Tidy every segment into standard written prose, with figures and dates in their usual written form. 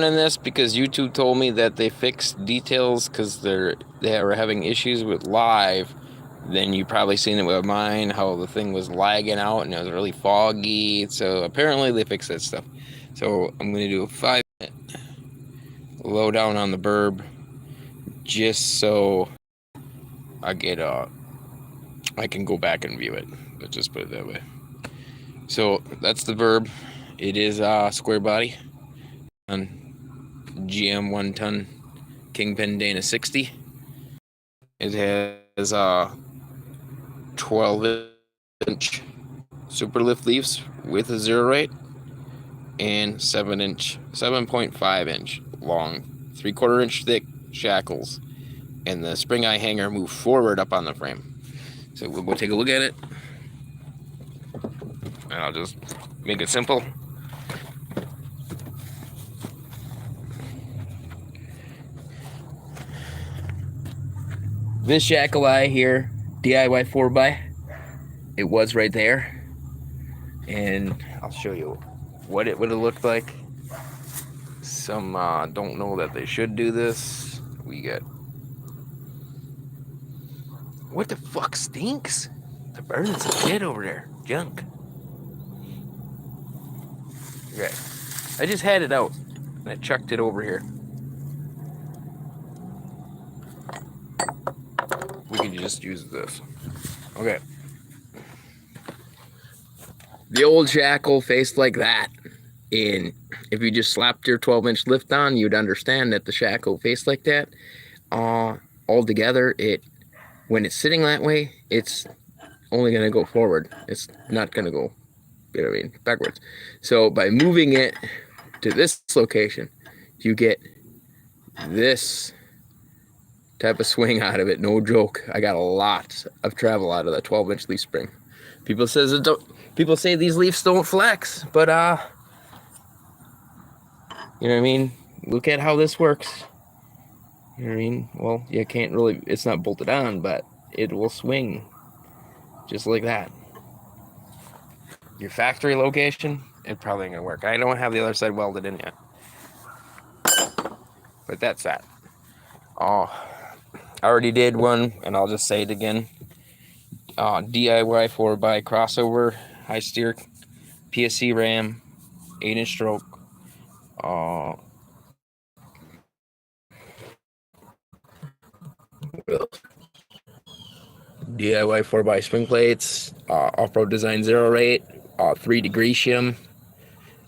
in this because YouTube told me that they fixed details because they were having issues with live. Then you probably seen it with mine, how the thing was lagging out and it was really foggy. So apparently they fixed that stuff. So I'm gonna do a 5-minute lowdown on the Burb, just so I get I can go back and view it. Let's just put it that way. So that's the Burb. It is square body on GM 1-ton Kingpin Dana 60. It has 12-inch super lift leaves with a zero rate and 7.5-inch long, 3/4-inch thick shackles, and the spring eye hanger move forward up on the frame. So we'll go take a look at it, and I'll just make it simple. This shackle eye here, DIY 4x, it was right there, and I'll show you what it would have looked like. Some don't know that they should do this. We got, what the fuck stinks? The birds are dead over there. Junk. Okay, I just had it out and I chucked it over here. We can just use this. Okay. The old shackle faced like that. And if you just slapped your 12-inch lift on, you'd understand that the shackle faced like that. Altogether, when it's sitting that way, it's only going to go forward. It's not going to go, you know what I mean, backwards. So by moving it to this location, you get this type of swing out of it. No joke. I got a lot of travel out of that 12-inch leaf spring. People say these leaves don't flex, but you know what I mean? Look at how this works. You know what I mean? Well, you can't really, it's not bolted on, but it will swing just like that. Your factory location, it probably ain't gonna work. I don't have the other side welded in yet. But that's that. Oh, I already did one, and I'll just say it again. DIY 4x crossover, high steer, PSC ram, 8-inch stroke. DIY 4x spring plates, off-road design zero rate, 3-degree shim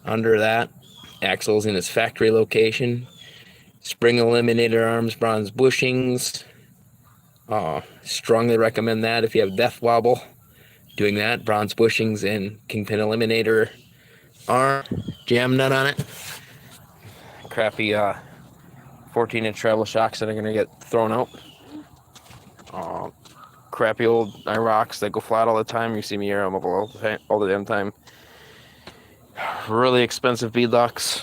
under that, axles in its factory location, spring eliminator arms, bronze bushings. Strongly recommend that if you have death wobble, doing that, bronze bushings and kingpin eliminator arm, jam nut on it. Crappy 14-inch travel shocks that are gonna get thrown out. Crappy old rocks that go flat all the time. You see me air them up all the damn time. Really expensive beadlocks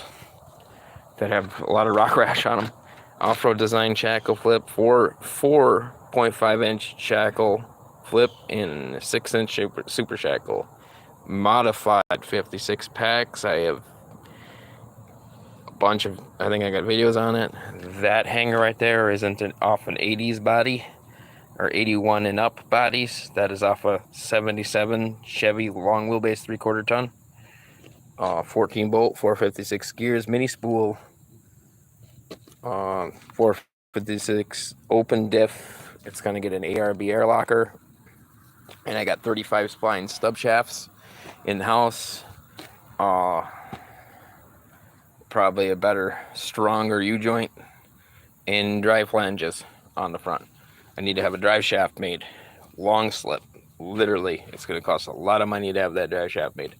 that have a lot of rock rash on them. Off-road design shackle flip, 4.5-inch shackle flip, and 6-inch super shackle. Modified 56 packs. I have a bunch of, I think I got videos on it. That hanger right there isn't off an 80s body or 81 and up bodies. That is off a 77 Chevy long wheelbase 3/4 ton. 14 bolt, 456 gears, mini spool, 456 open diff. It's gonna get an ARB air locker, and I got 35 spline stub shafts in the house. Probably a better, stronger U-joint and drive flanges on the front. I need to have a drive shaft made, long slip. Literally, it's gonna cost a lot of money to have that drive shaft made.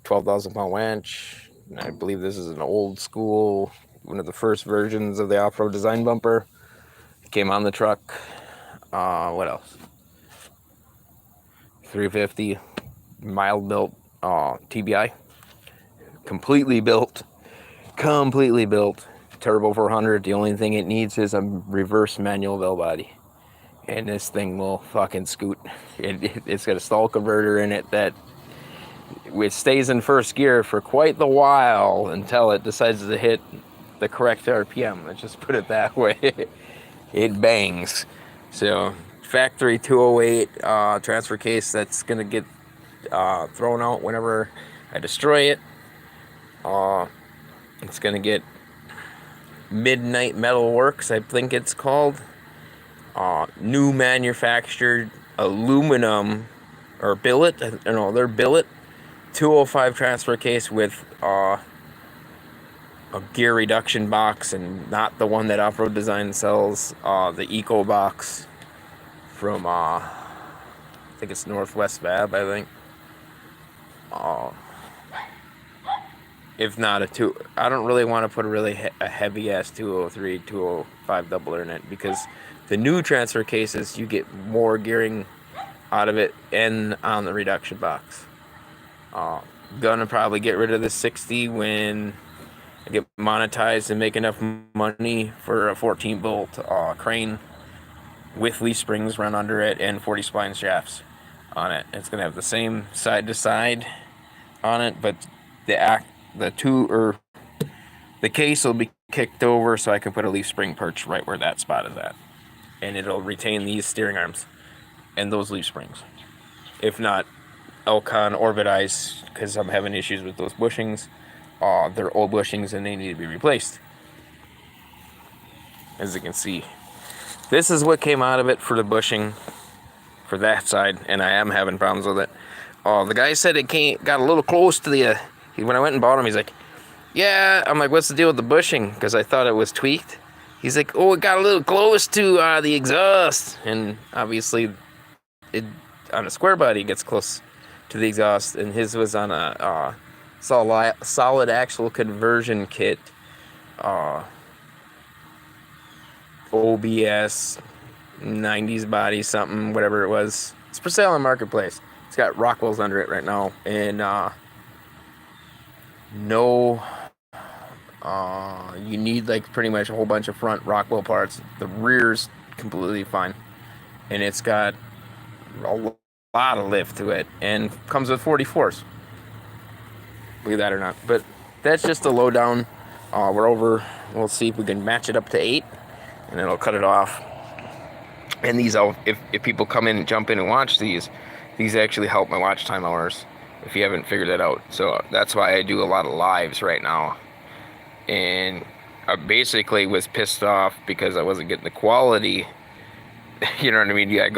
12,000 pound winch. I believe this is an old school, one of the first versions of the off-road design bumper. It came on the truck. What else? 350 mild built TBI. Completely built. Turbo 400. The only thing it needs is a reverse manual bell body. And this thing will fucking scoot. It's got a stall converter in it that it stays in first gear for quite the while until it decides to hit the correct RPM. Let's just put it that way. It bangs. So factory 208 transfer case that's gonna get thrown out whenever I destroy it. It's gonna get Midnight Metal Works, I think it's called. New manufactured aluminum or billet. I don't know, they're billet 205 transfer case with a gear reduction box, and not the one that Off-Road Design sells, the Eco box from I think it's Northwest Fab, I think. If not I don't really want to put a heavy ass 203, 205 doubler in it, because the new transfer cases, you get more gearing out of it and on the reduction box. Gonna probably get rid of the 60 when I get monetized and make enough money for a 14 bolt crane with leaf springs run under it and 40 spline shafts on it. It's gonna have the same side to side on it, but the case will be kicked over so I can put a leaf spring perch right where that spot is at, and it'll retain these steering arms and those leaf springs. If not, Elcon orbitize, because I'm having issues with those bushings. They're old bushings and they need to be replaced. As you can see, this is what came out of it for the bushing for that side, and I am having problems with it. The guy said it got a little close to the when I went and bought him, he's like, yeah. I'm like, what's the deal with the bushing? Because I thought it was tweaked. He's like, oh, it got a little close to the exhaust. And obviously, it on a square body gets close to the exhaust. And his was on a solid axle conversion kit. OBS 90s body something, whatever it was. It's for sale on Marketplace. It's got Rockwells under it right now. And you need like pretty much a whole bunch of front Rockwell parts. The rear's completely fine, and it's got a lot of lift to it, and comes with 44s. Believe that or not, but that's just a lowdown. We'll see if we can match it up to 8, and then I'll cut it off. And these, if people come in and jump in and watch these actually help my watch time hours, if you haven't figured that out. So that's why I do a lot of lives right now. And I basically was pissed off because I wasn't getting the quality. You know what I mean? Yeah,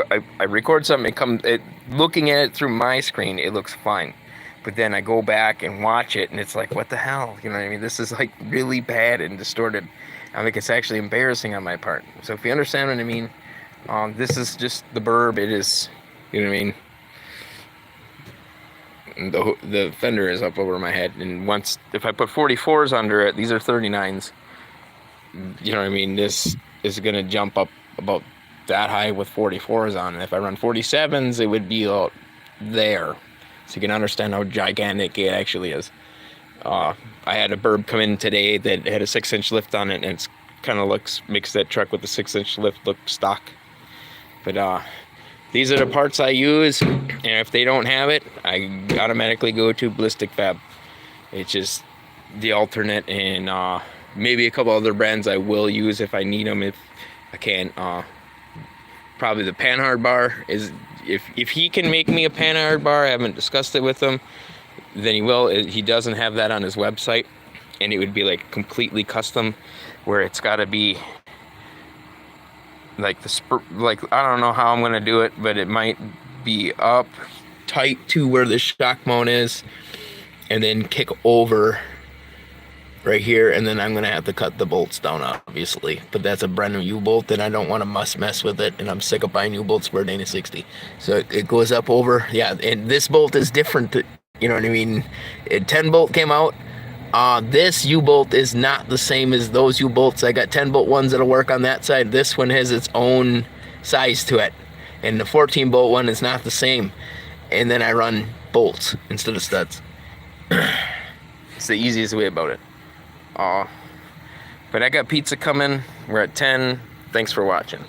I record something, looking at it through my screen, it looks fine. But then I go back and watch it, and it's like, what the hell? You know what I mean? This is like really bad and distorted. I think it's actually embarrassing on my part. So if you understand what I mean, this is just the Burb. It is, you know what I mean? The fender is up over my head, and if I put 44s under it, these are 39s, you know what I mean, this is going to jump up about that high with 44s on, and if I run 47s, it would be out there, so you can understand how gigantic it actually is. I had a Burb come in today that had a 6-inch lift on it, and it's kind of makes that truck with the 6-inch lift look stock. But these are the parts I use, and if they don't have it, I automatically go to Ballistic Fab. It's just the alternate, and maybe a couple other brands I will use if I need them, if I can. Probably the Panhard bar is, if he can make me a Panhard bar, I haven't discussed it with him, then he will. He doesn't have that on his website, and it would be like completely custom, where it's got to be like I don't know how I'm gonna do it, but it might be up tight to where the shock mount is, and then kick over right here, and then I'm gonna have to cut the bolts down, obviously. But that's a brand new U-bolt, and I don't want to mess with it, and I'm sick of buying U-bolts for a Dana 60. So it goes up over, yeah. And this bolt is different, you know what I mean? 10 bolt came out. This U-bolt is not the same as those U-bolts. I got 10 bolt ones that'll work on that side. This one has its own size to it, and the 14 bolt one is not the same. And then I run bolts instead of studs. It's the easiest way about it. But I got pizza coming. We're at 10. Thanks for watching.